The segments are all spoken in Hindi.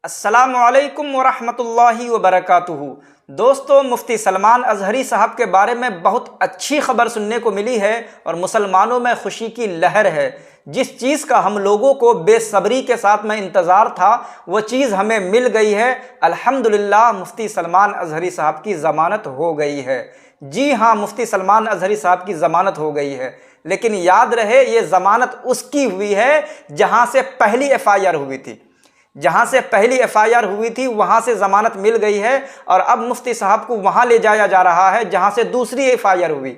अस्सलामुअलैकुम वरहमतुल्लाहि वबरकातुहू। दोस्तों, मुफ्ती सलमान अज़हरी साहब के बारे में बहुत अच्छी खबर सुनने को मिली है और मुसलमानों में खुशी की लहर है। जिस चीज़ का हम लोगों को बेसब्री के साथ में इंतज़ार था वो चीज़ हमें मिल गई है। अल्हम्दुलिल्लाह, मुफ्ती सलमान अज़हरी साहब की ज़मानत हो गई है। जी हाँ, मुफ्ती सलमान अज़हरी साहब की ज़मानत हो गई है। लेकिन याद रहे, ये ज़मानत उसकी हुई है जहाँ से पहली FIR हुई थी। जहाँ से पहली FIR हुई थी वहाँ से ज़मानत मिल गई है और अब मुफ्ती साहब को वहाँ ले जाया जा रहा है जहाँ से दूसरी FIR हुई।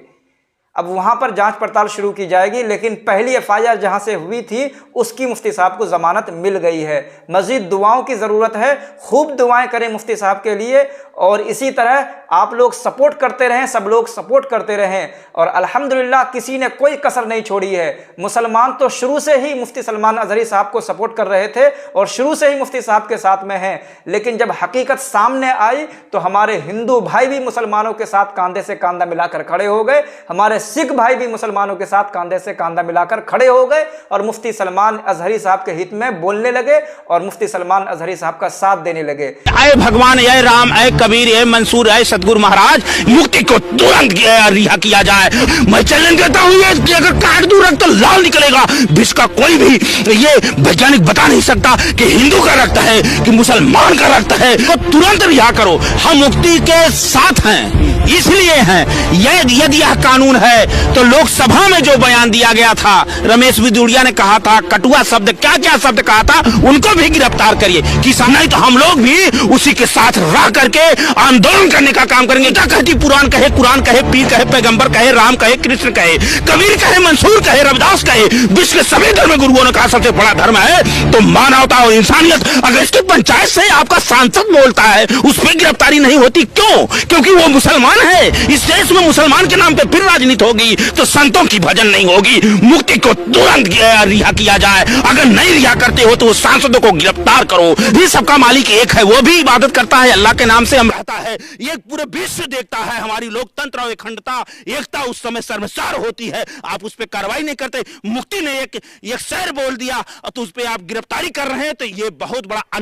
अब वहाँ पर जांच पड़ताल शुरू की जाएगी, लेकिन पहली FIR जहाँ से हुई थी उसकी मुफ्ती साहब को ज़मानत मिल गई है। मज़ीद दुआओं की ज़रूरत है, खूब दुआएं करें मुफ्ती साहब के लिए और इसी तरह आप लोग सपोर्ट करते रहें, सब लोग सपोर्ट करते रहें। और अल्हम्दुलिल्लाह, किसी ने कोई कसर नहीं छोड़ी है। मुसलमान तो शुरू से ही मुफ्ती सलमान अज़हरी साहब को सपोर्ट कर रहे थे और शुरू से ही मुफ्ती साहब के साथ में हैं, लेकिन जब हकीकत सामने आई तो हमारे हिंदू भाई भी मुसलमानों के साथ कंधे से कंधा मिलाकर खड़े हो गए, हमारे सिख भाई भी मुसलमानों के साथ कंधे से कंधा मिलाकर खड़े हो गए और मुफ्ती सलमान अज़हरी साहब के हित में बोलने लगे और मुफ्ती सलमान अज़हरी साहब का साथ देने लगे। ऐ भगवान, ऐ राम, ऐ कबीर, ऐ मंसूर, ऐ सतगुरु महाराज, मुक्ति को तुरंत रिहा किया जाए। मैं चैलेंज करता हूँ, ये अगर काट दूं रक्त तो लाल निकलेगा। विश्व का कोई भी ये वैज्ञानिक बता नहीं सकता कि हिंदू का रक्त है कि मुसलमान का रक्त है। तो तुरंत रिहा करो। हम मुक्ति के साथ हैं, इसलिए हैं। यदि यह कानून है तो लोकसभा में जो बयान दिया गया था, रमेश बिदुड़िया ने कहा था, कटुआ शब्द क्या क्या शब्द कहा था, उनको भी गिरफ्तार करिए। किसान नहीं तो हम लोग भी उसी के साथ रह करके आंदोलन करने का काम करेंगे। क्या कहती पुराण कहे, कुरान कहे, पीर कहे, पैगंबर कहे, राम कहे, कृष्ण कहे, कबीर कहे, मंसूर कहे, रविदास कहे, विश्व के सभी धर्म गुरुओं ने कहा सबसे बड़ा धर्म है तो मानवता और इंसानियत। अगर इसकी पंचायत से आपका सांसद बोलता है उस पर गिरफ्तारी नहीं होती, क्यों? क्योंकि वो मुसलमान है। इस देश में मुसलमान के नाम पे फिर राजनीति होगी तो संतों की भजन नहीं होगी। मुक्ति को तुरंत रिहा किया जाए। अगर नहीं रिहा करते हो तो सांसदों को गिरफ्तार करो। ये सबका मालिक एक है, वो भी इबादत करता है, अल्लाह के नाम से हम रहता है। ये पूरे विश्व देखता है हमारी लोकतंत्र और अखंडता, एकता उस समय शर्मसार होती है। आप उस पर कार्रवाई नहीं करते। मुक्ति ने एक शेर बोल दिया तो उस पर आप गिरफ्तारी कर रहे हैं, तो ये बहुत बड़ा।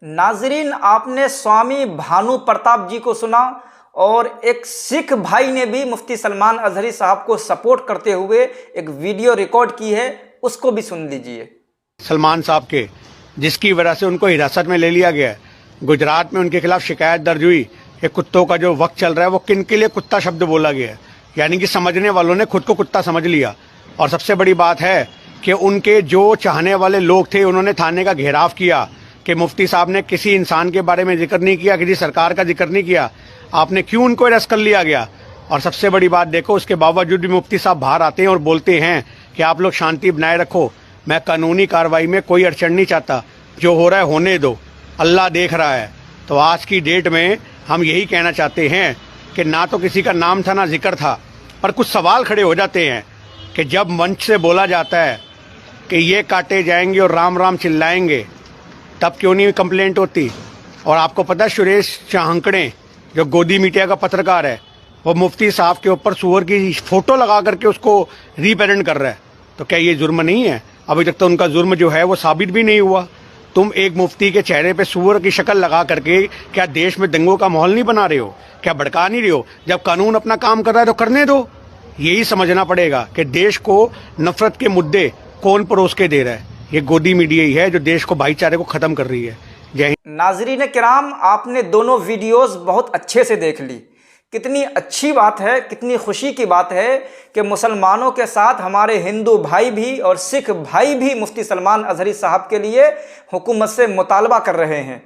नाजरीन, आपने स्वामी भानु प्रताप जी को सुना और एक सिख भाई ने भी मुफ्ती सलमान अज़हरी साहब को सपोर्ट करते हुए एक वीडियो रिकॉर्ड की है, उसको भी सुन लीजिए। सलमान साहब के, जिसकी वजह से उनको हिरासत में ले लिया गया है। गुजरात में उनके खिलाफ शिकायत दर्ज हुई। ये कुत्तों का जो वक्त चल रहा है वो किन के लिए कुत्ता शब्द बोला गया है, यानी कि समझने वालों ने खुद को कुत्ता समझ लिया। और सबसे बड़ी बात है कि उनके जो चाहने वाले लोग थे उन्होंने थाने का घेराव किया कि मुफ्ती साहब ने किसी इंसान के बारे में जिक्र नहीं किया, किसी सरकार का जिक्र नहीं किया, आपने क्यों उनको अरेस्ट कर लिया गया। और सबसे बड़ी बात देखो, उसके बावजूद भी मुफ्ती साहब बाहर आते हैं और बोलते हैं कि आप लोग शांति बनाए रखो, मैं कानूनी कार्रवाई में कोई अड़चन नहीं चाहता, जो हो रहा है होने दो, अल्लाह देख रहा है। तो आज की डेट में हम यही कहना चाहते हैं कि ना तो किसी का नाम था ना जिक्र था, पर कुछ सवाल खड़े हो जाते हैं कि जब मंच से बोला जाता है कि ये काटे जाएंगे और राम राम चिल्लाएंगे, तब क्यों नहीं कंप्लेंट होती। और आपको पता है, सुरेश चाहंकड़े जो गोदी मीडिया का पत्रकार है, वो मुफ्ती साहब के ऊपर सूअर की फोटो लगा करके उसको रिप्रेजेंट कर रहा है। तो क्या ये जुर्म नहीं है? अभी तक तो उनका जुर्म जो है वो साबित भी नहीं हुआ। तुम एक मुफ्ती के चेहरे पे सूअर की शक्ल लगा करके क्या देश में दंगों का माहौल नहीं बना रहे हो? क्या भड़का नहीं रहे हो? जब कानून अपना काम कर रहा है तो करने दो। यही समझना पड़ेगा कि देश को नफरत के मुद्दे कौन परोस के दे रहा है। ये गोदी मीडिया ही है जो देश को, भाईचारे को खत्म कर रही है। जय हिंद। नाजरीन किराम, आपने दोनों वीडियोस बहुत अच्छे से देख ली। कितनी अच्छी बात है, कितनी खुशी की बात है कि मुसलमानों के साथ हमारे हिंदू भाई भी और सिख भाई भी मुफ्ती सलमान अज़हरी साहब के लिए हुकूमत से मुतालबा कर रहे हैं।